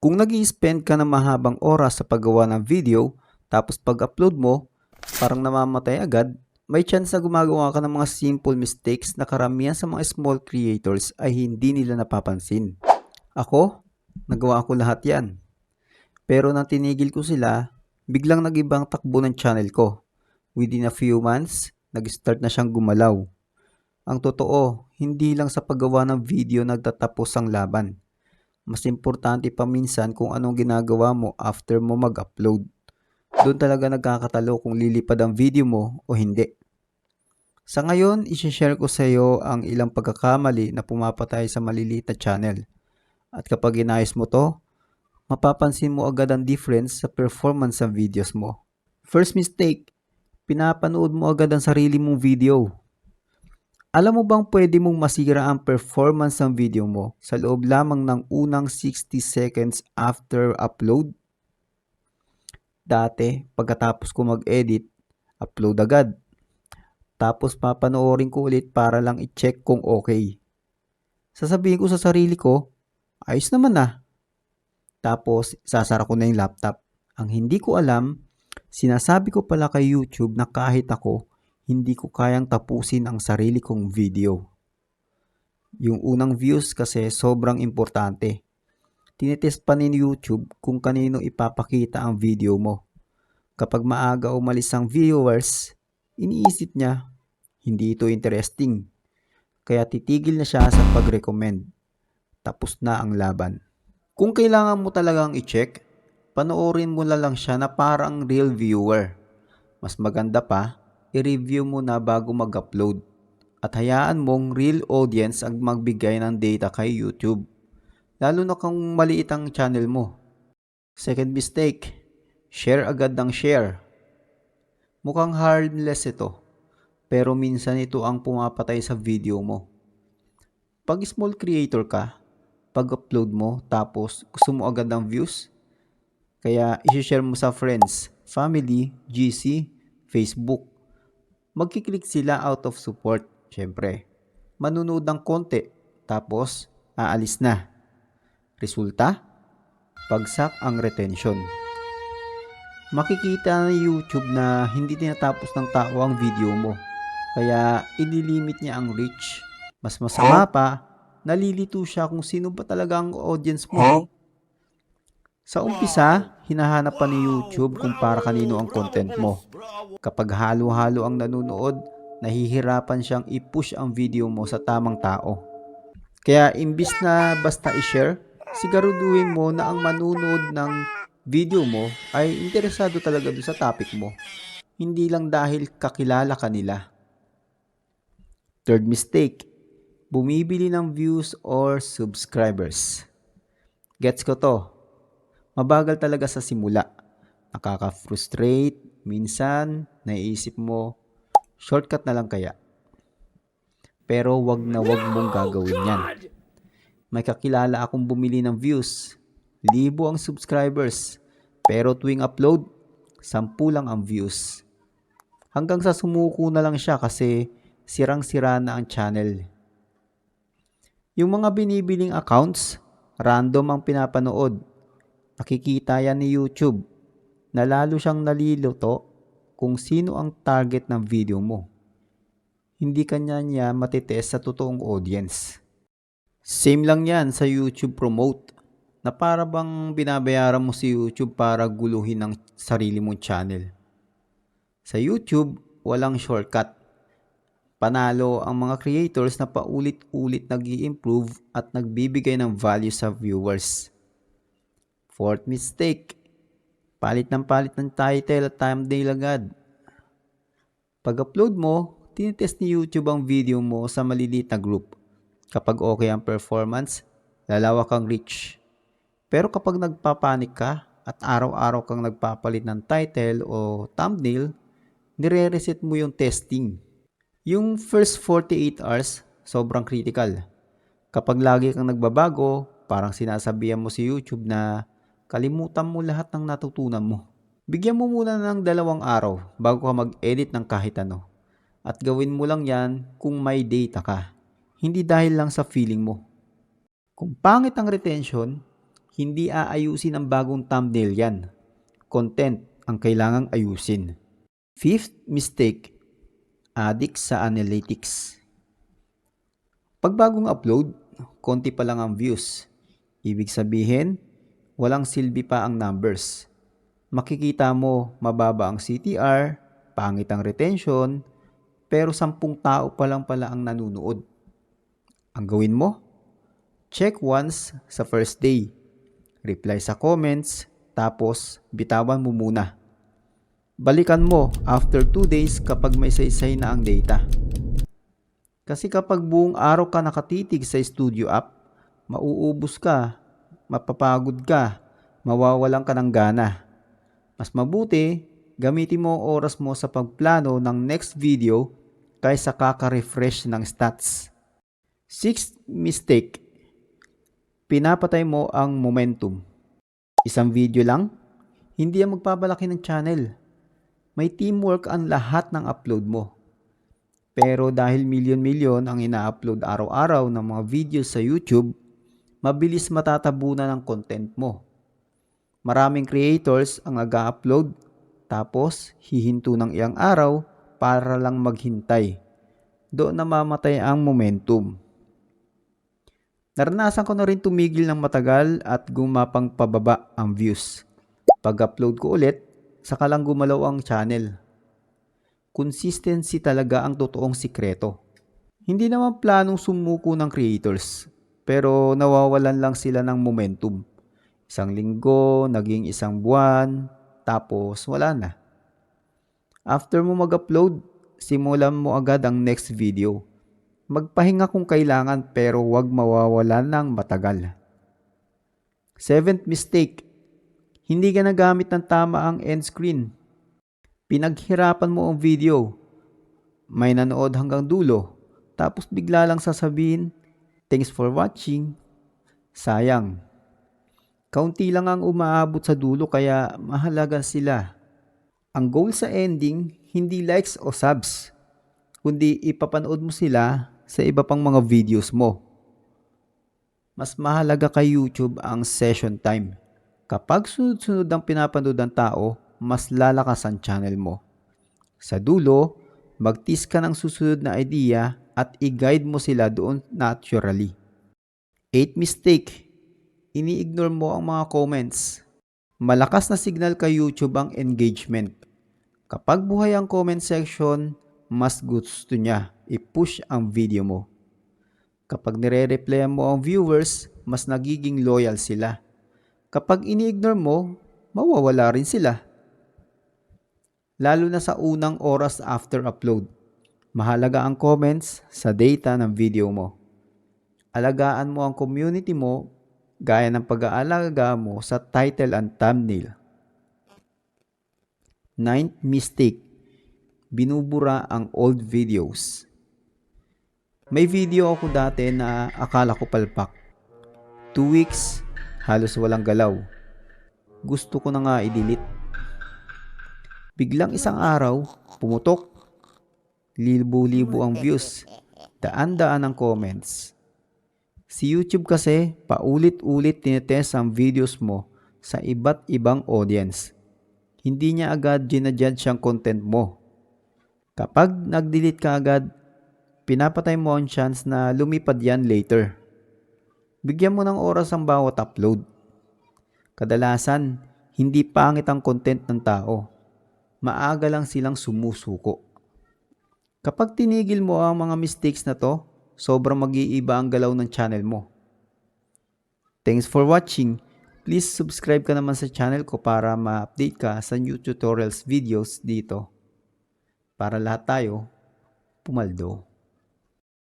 Kung nag-i-spend ka ng mahabang oras sa paggawa ng video, tapos pag-upload mo, parang namamatay agad, may chance na gumagawa ka ng mga simple mistakes na karamihan sa mga small creators ay hindi nila napapansin. Ako, nagawa ko lahat yan. Pero nang tinigil ko sila, biglang nag-ibang takbo ng channel ko. Within a few months, nag-start na siyang gumalaw. Ang totoo, hindi lang sa paggawa ng video nagtatapos ang laban. Mas importante pa minsan kung anong ginagawa mo after mo mag-upload. Doon talaga nagkakatalo kung lilipad ang video mo o hindi. Sa ngayon, isi-share ko sa iyo ang ilang pagkakamali na pumapatay sa maliliit na channel. At kapag inayos mo to, mapapansin mo agad ang difference sa performance ng videos mo. First mistake, pinapanood mo agad ang sarili mong video. Alam mo bang pwede mong masira ang performance ng video mo sa loob lamang ng unang 60 seconds after upload? Dati, pagkatapos ko mag-edit, upload agad. Tapos papanoorin ko ulit para lang i-check kung okay. Sasabihin ko sa sarili ko, ayos naman ah. Tapos sasara ko na yung laptop. Ang hindi ko alam, sinasabi ko pala kay YouTube na kahit ako, hindi ko kayang tapusin ang sarili kong video. Yung unang views kasi sobrang importante. Tinitest pa ni YouTube kung kanino ipapakita ang video mo. Kapag maaga umalis ang viewers, iniisip niya, hindi ito interesting. Kaya titigil na siya sa pag-recommend. Tapos na ang laban. Kung kailangan mo talagang i-check, panoorin mo na lang siya na parang real viewer. Mas maganda pa, i-review mo na bago mag-upload. At hayaan mong real audience ang magbigay ng data kay YouTube. Lalo na kung maliit ang channel mo. Second mistake, share agad ng share. Mukhang harmless ito, pero minsan ito ang pumapatay sa video mo. Pag small creator ka, pag-upload mo tapos gusto mo agad ng views, kaya isi-share mo sa friends, family, GC, Facebook. Magkiklik sila out of support, syempre. Manunood ng konti, tapos aalis na. Resulta, bagsak ang retention. Makikita ng YouTube na hindi tinatapos ng tao ang video mo, kaya ililimit niya ang reach. Mas masama pa, nalilito siya kung sino ba talaga ang audience mo. Sa umpisa, hinahanap pa ni YouTube kung para kanino ang content mo. Kapag halo-halo ang nanonood, nahihirapan siyang i-push ang video mo sa tamang tao. Kaya imbis na basta i-share, siguraduhin mo na ang manunood ng video mo ay interesado talaga doon sa topic mo. Hindi lang dahil kakilala ka nila. Third mistake, bumibili ng views or subscribers. Gets ko to. Mabagal talaga sa simula. Nakaka-frustrate. Minsan, naiisip mo, shortcut na lang kaya. Pero wag na wag mong gagawin yan. May kakilala akong bumili ng views. 1,000 ang subscribers. Pero tuwing upload, 10 lang ang views. Hanggang sa sumuko na lang siya kasi sirang-sira na ang channel. Yung mga binibiling accounts, random ang pinapanood. Nakikita yan ni YouTube na lalo siyang nalilito kung sino ang target ng video mo. Hindi kanya niya matitest sa totoong audience. Same lang yan sa YouTube promote na para bang binabayaran mo si YouTube para guluhin ang sarili mong channel. Sa YouTube, walang shortcut. Panalo ang mga creators na paulit-ulit nag-i-improve at nagbibigay ng value sa viewers. Fourth mistake, palit ng title at thumbnail agad. Pag-upload mo, tinitest ni YouTube ang video mo sa maliliit na group. Kapag okay ang performance, lalawak ang reach. Pero kapag nagpapanik ka at araw-araw kang nagpapalit ng title o thumbnail, nire-reset mo yung testing. Yung first 48 hours, sobrang critical. Kapag lagi kang nagbabago, parang sinasabihan mo si YouTube na kalimutan mo lahat ng natutunan mo. Bigyan mo muna ng 2 araw bago ka mag-edit ng kahit ano. At gawin mo lang yan kung may data ka. Hindi dahil lang sa feeling mo. Kung pangit ang retention, Hindi aayusin ang bagong thumbnail yan. Content ang kailangang ayusin. Fifth mistake, addict sa analytics. Pag bagong upload, konti pa lang ang views. Ibig sabihin, walang silbi pa ang numbers. Makikita mo mababa ang CTR, pangit ang retention, pero 10 tao pa lang pala ang nanunood. Ang gawin mo? Check once sa first day. Reply sa comments, tapos bitawan mo muna. Balikan mo after 2 days kapag may saysay na ang data. Kasi kapag buong araw ka nakatitig sa studio app, mauubos ka, mapapagod ka, mawawalan ka ng gana. Mas mabuti, gamitin mo ang oras mo sa pagplano ng next video kaysa kaka-refresh ng stats. Sixth mistake, pinapatay mo ang momentum. Isang video lang, hindi ang magpapalaki ng channel. May teamwork ang lahat ng upload mo. Pero dahil milyon-milyon ang ina-upload araw-araw ng mga videos sa YouTube, mabilis matatabunan ang content mo. Maraming creators ang nag-upload tapos hihinto ng ilang araw para lang maghintay. Doon namamatay ang momentum. Naranasan ko na rin tumigil ng matagal at gumapang pababa ang views. Pag-upload ko ulit, saka lang gumalaw ang channel. Consistency talaga ang totoong sikreto. Hindi naman planong sumuko ng creators, pero nawawalan lang sila ng momentum. Isang linggo, naging isang buwan, tapos wala na. After mo mag-upload, simulan mo agad ang next video. Magpahinga kung kailangan pero huwag mawawalan ng matagal. Seventh mistake, hindi ka nagamit ng tama ang end screen. Pinaghirapan mo ang video, may nanood hanggang dulo, tapos bigla lang sasabihin, "Thanks for watching." Sayang. Kaunti lang ang umaabot sa dulo kaya mahalaga sila. Ang goal sa ending, hindi likes o subs, kundi ipapanood mo sila sa iba pang mga videos mo. Mas mahalaga kay YouTube ang session time. Kapag sunod-sunod ang pinapanood ng tao, mas lalakas ang channel mo. Sa dulo, mag-tease ka ng susunod na idea at i-guide mo sila doon naturally. 8th mistake, ini-ignore mo ang mga comments. Malakas na signal kay YouTube ang engagement. Kapag buhay ang comment section, mas gusto niya i-push ang video mo. Kapag nire-replyan mo ang viewers, mas nagiging loyal sila. Kapag ini-ignore mo, mawawala rin sila. Lalo na sa unang oras after upload. Mahalaga ang comments sa data ng video mo. Alagaan mo ang community mo gaya ng pag-aalaga mo sa title and thumbnail. 9th mistake, binubura ang old videos. May video ako dati na akala ko palpak. 2 weeks, halos walang galaw. Gusto ko na nga i-delete. Biglang isang araw, pumutok. Libo-libo ang views. Daan-daan ang comments. Si YouTube kasi, paulit-ulit tinetest ang videos mo sa iba't ibang audience. Hindi niya agad ginajudge ang content mo. Kapag nag-delete ka agad, pinapatay mo ang chance na lumipad yan later. Bigyan mo ng oras ang bawat upload. Kadalasan, hindi pangit ang content ng tao. Maaga lang silang sumusuko. Kapag tinigil mo ang mga mistakes na to, sobrang mag-iiba ang galaw ng channel mo. Thanks for watching. Please subscribe ka naman sa channel ko para ma-update ka sa new tutorials videos dito. Para lahat tayo, pumaldo.